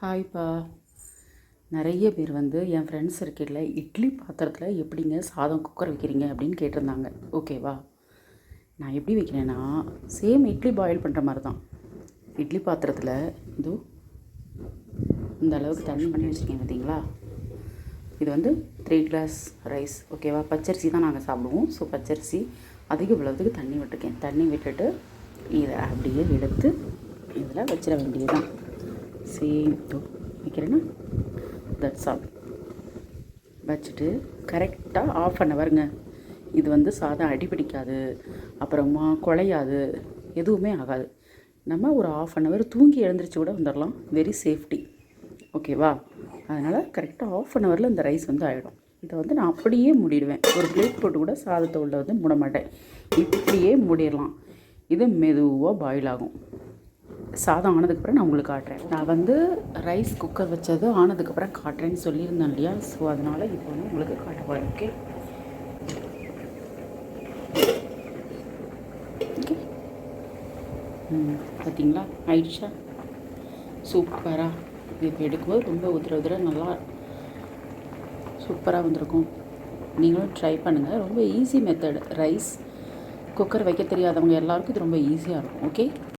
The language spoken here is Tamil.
ஹாய்ப்பா. நிறைய பேர் என் ஃப்ரெண்ட்ஸ் சர்க்கிளில் இட்லி பாத்திரத்தில் எப்படிங்க சாதம் குக்கர் வைக்கிறீங்க அப்படின்னு கேட்டிருந்தாங்க. ஓகேவா, நான் எப்படி வைக்கிறேன்னா சேம் இட்லி பாயில் பண்ணுற மாதிரி தான். இட்லி பாத்திரத்தில் இதோ இந்த அளவுக்கு தண்ணி பண்ணி வச்சுருக்கேன் பார்த்தீங்களா. இது 3 கிளாஸ் ரைஸ். ஓகேவா, பச்சரிசி தான் நாங்கள் சாப்பிடுவோம். ஸோ பச்சரிசி அதிக உள்ளதுக்கு தண்ணி விட்டுருக்கேன். தண்ணி விட்டுட்டு இதை அப்படியே எடுத்து இதில் வச்சிட வேண்டியதுதான். சேம் வைக்கிறேன்னா தட்ஸ் ஆல். வச்சுட்டு கரெக்டாக ஆஃப் அன் ஹவருங்க. இது சாதம் அடிப்பிடிக்காது, அப்புறமா குழையாது, எதுவுமே ஆகாது. நம்ம ஒரு ஆஃப் அன் ஹவர் தூங்கி எழுந்திரிச்சு கூட வந்துடலாம். Very safety. ஓகேவா, அதனால் கரெக்டாக ஆஃப் அன் ஹவரில் இந்த ரைஸ் ஆகிடும். இதை நான் அப்படியே மூடிடுவேன். ஒரு பிளேட் போட்டு கூட சாதத்தை உள்ள மூட மாட்டேன். இப்படியே மூடிடலாம். இது மெதுவாக பாயில் ஆகும். சாதம் ஆனதுக்கப்புறம் நான் உங்களுக்கு காட்டுறேன். நான் ரைஸ் குக்கர் வச்சது ஆனதுக்கப்புறம் காட்டுறேன்னு சொல்லியிருந்தேன் இல்லையா. ஸோ அதனால் இப்போ உங்களுக்கு காட்ட போகிறேன். ஓகே ஓகே பார்த்தீங்களா, ஆயிடுச்சா? சூப்பராக. இது இப்போ எடுக்கும்போது ரொம்ப உதிர நல்லா சூப்பராக வந்திருக்கும். நீங்களும் ட்ரை பண்ணுங்கள். ரொம்ப ஈஸி மெத்தட். ரைஸ் குக்கர் வைக்க தெரியாதவங்க எல்லாருக்கும் இது ரொம்ப ஈஸியாக இருக்கும். ஓகே.